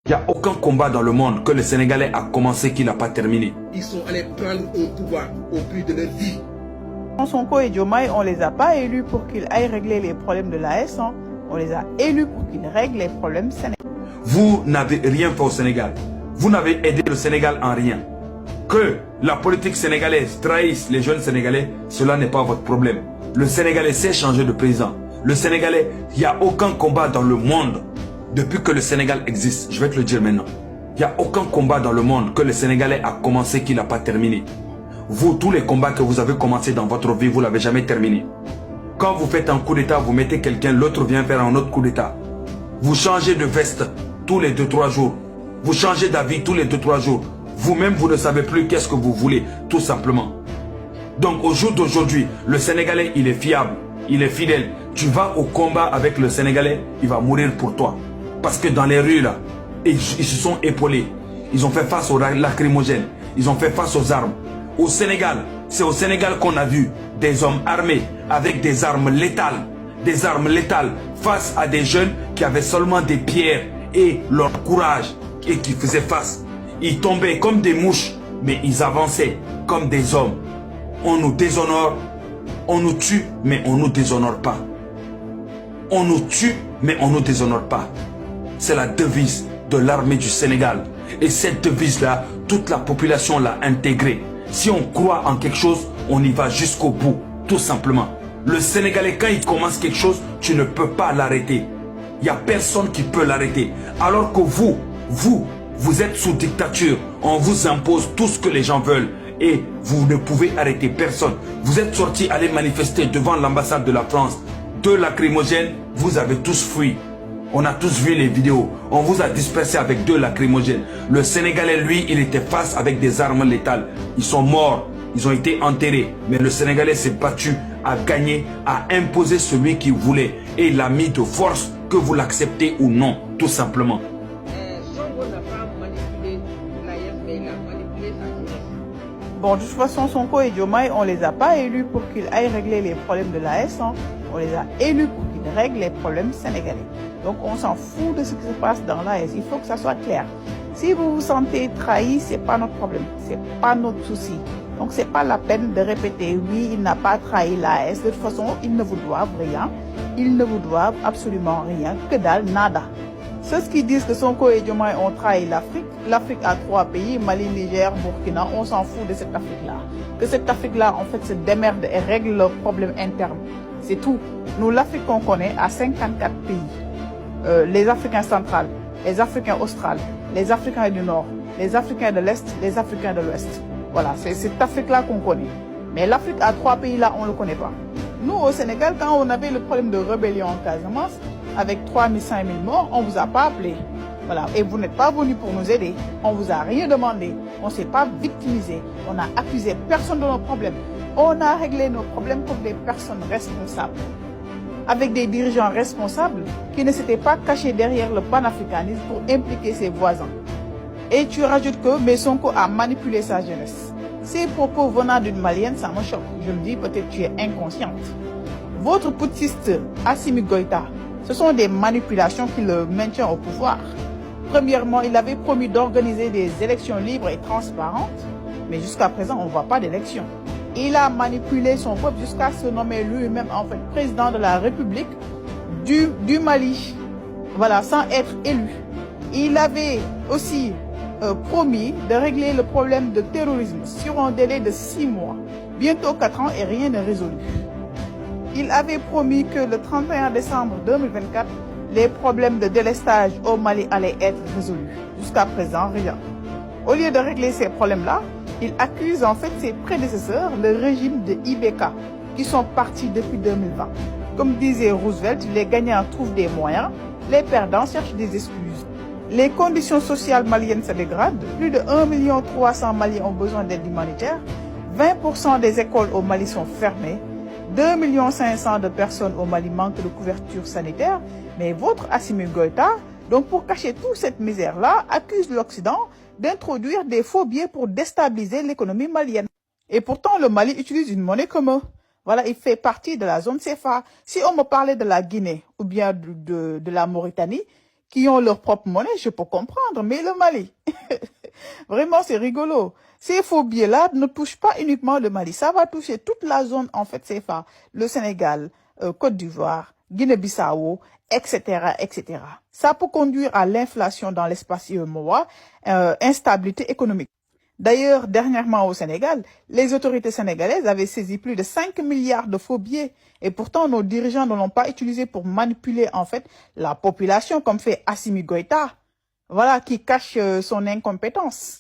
Il n'y a aucun combat dans le monde que le Sénégalais a commencé qu'il n'a pas terminé. Ils sont allés prendre un pouvoir au prix de leur vie. Sonko et Diomaye, on ne les a pas élus pour qu'ils aillent régler les problèmes de l'AS. On les a élus pour qu'ils règlent les problèmes sénégalais. Vous n'avez rien fait au Sénégal. Vous n'avez aidé le Sénégal en rien. Que la politique sénégalaise trahisse les jeunes Sénégalais, cela n'est pas votre problème. Le Sénégalais sait changer de président. Le Sénégalais, il n'y a aucun combat dans le monde depuis que le Sénégal existe. Je vais te le dire maintenant. Il n'y a aucun combat dans le monde que le Sénégalais a commencé qu'il n'a pas terminé. Vous, tous les combats que vous avez commencé dans votre vie, vous ne l'avez jamais terminé. Quand vous faites un coup d'état, vous mettez quelqu'un, l'autre vient faire un autre coup d'état. Vous changez de veste tous les 2-3 jours. Vous changez d'avis tous les 2-3 jours. Vous-même, vous ne savez plus qu'est-ce que vous voulez, tout simplement. Donc, au jour d'aujourd'hui, le Sénégalais, il est fiable, il est fidèle. Tu vas au combat avec le Sénégalais, il va mourir pour toi. Parce que dans les rues, là, ils se sont épaulés. Ils ont fait face aux lacrymogènes. Ils ont fait face aux armes. Au Sénégal, c'est au Sénégal qu'on a vu des hommes armés avec des armes létales. Des armes létales face à des jeunes qui avaient seulement des pierres et leur courage et qui faisaient face. Ils tombaient comme des mouches, mais ils avançaient comme des hommes. On nous déshonore, on nous tue, mais on ne nous déshonore pas. On nous tue, mais on ne nous déshonore pas. C'est la devise de l'armée du Sénégal. Et cette devise-là, toute la population l'a intégrée. Si on croit en quelque chose, on y va jusqu'au bout, tout simplement. Le Sénégalais, quand il commence quelque chose, tu ne peux pas l'arrêter. Il n'y a personne qui peut l'arrêter. Alors que vous êtes sous dictature. On vous impose tout ce que les gens veulent. Et vous ne pouvez arrêter personne. Vous êtes sortis aller manifester devant l'ambassade de la France. Deux lacrymogènes, vous avez tous fui. On a tous vu les vidéos. On vous a dispersé avec 2 lacrymogènes. Le Sénégalais, lui, il était face avec des armes létales. Ils sont morts. Ils ont été enterrés. Mais le Sénégalais s'est battu, a gagné, a imposé celui qu'il voulait. Et il a mis de force, que vous l'acceptez ou non, tout simplement. Sonko n'a pas manipulé l'AS, mais il a manipulé sa jeunesse. Bon, de toute façon, Sonko et Diomaye, on ne les a pas élus pour qu'ils aillent régler les problèmes de l'AS. On les a élus pour qu'ils règlent les problèmes sénégalais. Donc, on s'en fout de ce qui se passe dans l'AS. Il faut que ça soit clair. Si vous vous sentez trahi, ce n'est pas notre problème. Ce n'est pas notre souci. Donc, ce n'est pas la peine de répéter, oui, il n'a pas trahi l'AS. De toute façon, ils ne vous doivent rien. Ils ne vous doivent absolument rien. Que dalle, nada. Ceux qui disent que Sonko et Diomaye ont trahi l'Afrique, l'Afrique a 3 pays, Mali, Niger, Burkina, on s'en fout de cette Afrique-là. Que cette Afrique-là, en fait, se démerde et règle leurs problèmes internes. C'est tout. Nous, l'Afrique qu'on connaît, a 54 pays. Les Africains centrales, les Africains australes, les Africains du Nord, les Africains de l'Est, les Africains de l'Ouest. Voilà, c'est cette Afrique-là qu'on connaît. Mais l'Afrique à 3 pays-là, on ne le connaît pas. Nous, au Sénégal, quand on avait le problème de rébellion en Casamance, avec 3 000, 5 000 morts, on ne vous a pas appelé. Voilà. Et vous n'êtes pas venu pour nous aider. On ne vous a rien demandé. On ne s'est pas victimisé. On n'a accusé personne de nos problèmes. On a réglé nos problèmes comme des personnes responsables. Avec des dirigeants responsables qui ne s'étaient pas cachés derrière le panafricanisme pour impliquer ses voisins. Et tu rajoutes que Sonko a manipulé sa jeunesse. Ces propos venant d'une Malienne, ça me choque. Je me dis peut-être tu es inconsciente. Votre putschiste Assimi Goïta, ce sont des manipulations qui le maintiennent au pouvoir. Premièrement, il avait promis d'organiser des élections libres et transparentes, mais jusqu'à présent, on ne voit pas d'élections. Il a manipulé son peuple jusqu'à se nommer lui-même en fait président de la République du Mali, voilà, sans être élu. Il avait aussi promis de régler le problème de terrorisme sur un délai de 6 mois, bientôt 4 ans et rien n'est résolu. Il avait promis que le 31 décembre 2024, les problèmes de délestage au Mali allaient être résolus. Jusqu'à présent, rien. Au lieu de régler ces problèmes-là, il accuse en fait ses prédécesseurs, le régime de IBK, qui sont partis depuis 2020. Comme disait Roosevelt, les gagnants trouvent des moyens, les perdants cherchent des excuses. Les conditions sociales maliennes se dégradent. Plus de 1 300 000 Maliens ont besoin d'aide humanitaire. 20% des écoles au Mali sont fermées. 2 500 000 de personnes au Mali manquent de couverture sanitaire. Mais votre Assimi Goïta, donc pour cacher toute cette misère-là, accuse l'Occident d'introduire des faux billets pour déstabiliser l'économie malienne. Et pourtant, le Mali utilise une monnaie commune. Voilà, il fait partie de la zone CFA. Si on me parlait de la Guinée ou bien de la Mauritanie, qui ont leur propre monnaie, je peux comprendre, mais le Mali, vraiment, c'est rigolo. Ces faux billets-là ne touchent pas uniquement le Mali, ça va toucher toute la zone, en fait, CFA, le Sénégal, Côte d'Ivoire, Guinée-Bissau, etc., etc. Ça peut conduire à l'inflation dans l'espace UEMOA, instabilité économique. D'ailleurs, dernièrement au Sénégal, les autorités sénégalaises avaient saisi plus de 5 milliards de faux billets. Et pourtant, nos dirigeants ne l'ont pas utilisé pour manipuler, en fait, la population, comme fait Assimi Goïta. Voilà, qui cache son incompétence.